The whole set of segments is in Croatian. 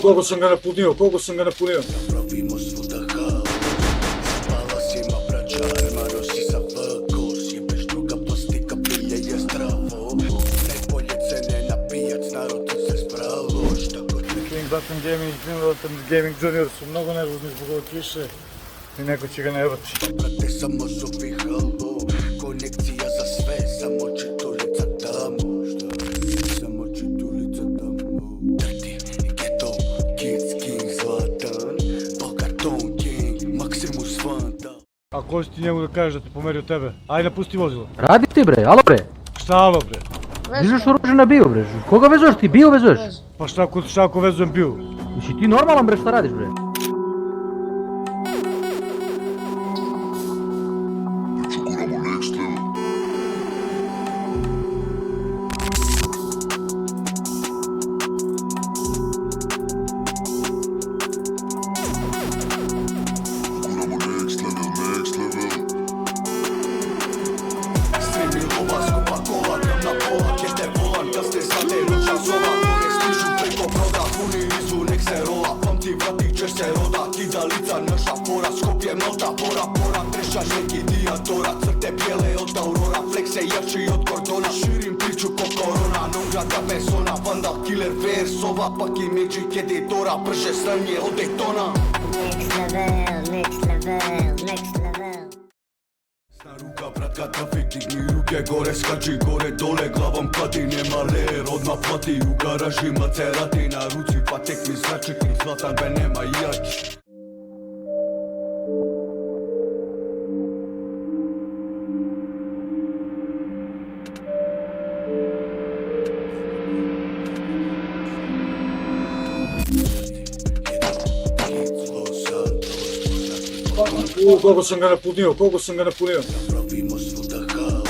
Koliko sam ga napunio, koliko sam ga napunio. Napravimo svuda haos. Spala si ma braća, Armano si za vkos. Jebeš druga plastika, pilje je zdravo. Najbolje cene na pijac, narod tu se spravo. Šta god King Button Gaming, Button Gaming Junior su mnogo nervozni zbog ove kiše i neko će ga ne vrći. brate, samo zovi halo. Konekcija za sve, samo čitulica tamo. Šta? Samo čitulica tamo. Dirty, Ghetto, Kids, King, Zlatan. Bogaton, King, Maximus, Fanta. A ko si ti njemu da kažeš da te pomerio tebe? Ajde, pusti vozilo. Radi ti bre, alo bre. Šta alo bre? Dižeš oružje na bio bre. Koga vezuješ ti? Bio vezuješ? Pa šta ako vezujem piju? Jesi ti normalan bre, šta radiš bre? Lica naša fora, Skopje, Malta, Bora, trešaš neki dijatora, crte bijele od Aurora, flekse jači od kordona, širim priču ko korona, non-grada persona, vandal, killer, versova, pak i magic editora, brže sranje od Daytona. Next level. Ruka, bratka, trafik, digni ruke gore, skači gore, dole, glavom kladi, nema ler, odmah plati, u garaži Maserati, na ruci pa tek mi zračik, Zlatan be nema jač. Koliko sam ga napunio, koliko sam ga napunio. Napravimo svuda haos.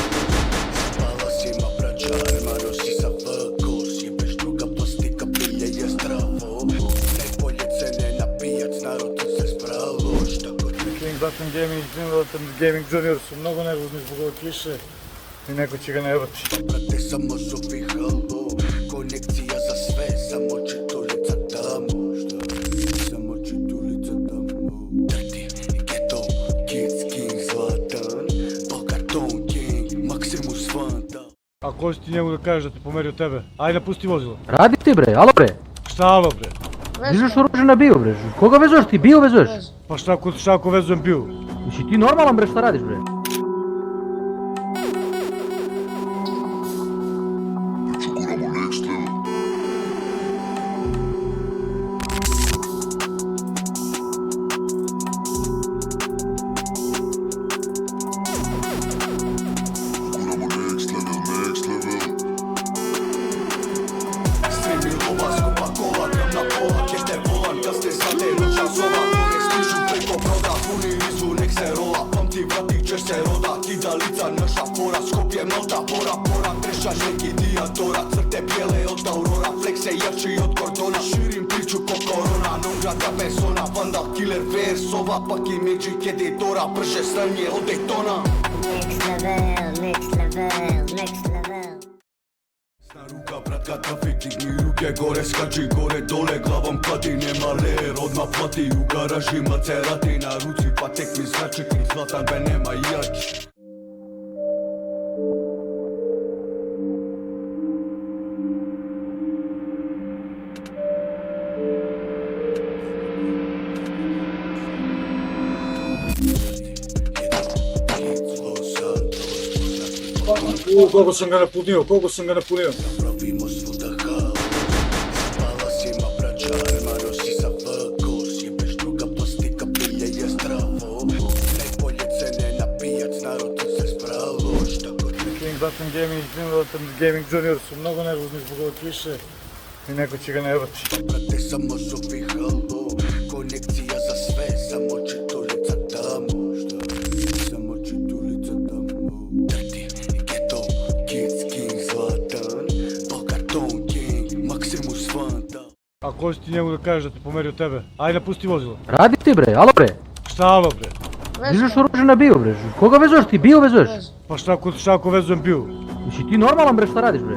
Spala si ma braća, Armano si za vkos. Jebeš druga plastika, pilje je zdravo. Najbolje cene na pijac, narod tu se spravo. Šta god King Button Gaming, Button Gaming Junior su mnogo nervozni zbog ove kiše i neko će ga ne vrći. brate, samo zovi halo. Konekcija za sve, samo čitulica tamo. Šta? Samo čitulica tamo. Dirty, Ghetto, Kids, King, Zlatan. Bogaton, King, Maximus, Fanta. A ko si ti njemu da kažeš da te pomerio tebe? Ajde, pusti vozilo. Radi ti bre, alo bre. Šta alo bre? Dižeš oružje na bio bre. Koga vezuješ ti? Bio vezuješ? Pa šta ako vezujem piju? Jesi ti normalan bre, šta radiš bre? Lica naša fora, Skopje, Malta, Bora, trešaš neki dijatora, crte bijele od Aurora, flekse jači od kordona, širim priču ko korona, non-grada persona, vandal, killer, versova, pak i magic editora, brže sranje od Daytona. Next level. Ruka, bratka, trafik, digni ruke gore, skači gore, dole, glavom kladi, nema ler, odmah plati, u garaži Maserati, na ruci pa tek mi zračik, Zlatan be nema jač. Koliko sam ga napunio, koliko sam ga napunio. Napravimo svuda haos. Spala si ma braća, Armano si za vkos. Jebeš druga plastika, pilje je zdravo. Najbolje cene na pijac, narod tu se spravo. Šta god King Button Gaming, Button Gaming Junior su mnogo nervozni zbog ove kiše i neko će ga ne vrći. brate, samo zovi halo. Konekcija za sve, samo čitulica tamo. Šta? Samo čitulica tamo. Dirty, Ghetto, Kids, King, Zlatan. Bogaton, King, Maximus, Fanta. A ko si ti njemu da kažeš da te pomerio tebe? Ajde, pusti vozilo. Radi ti bre, alo bre. Šta alo bre? Dižeš oružje na bio bre. Koga vezuješ ti? Bio vezuješ? Pa šta ako vezujem piju? Jesi ti normalan bre, šta radiš bre?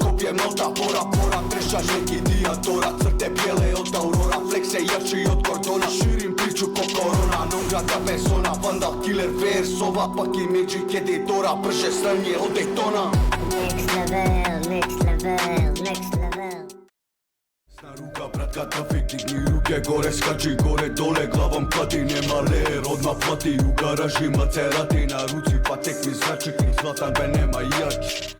Skopje, Malta, pora Treša neki dijatora, crte bijele od Aurora Flekse jači od kordona, širim priču ko korona Non grata persona, vandal, killer, versova Pak i magic editora, brže sranje od Daytona Next level, next level, next level. Ruka, bratka, trafik, digni ruke gore, skači gore, dole, glavom kladi, nema ler, odmah plati u garaži Maserati na ruci, pa tek mi zrači, zlatan be nema jač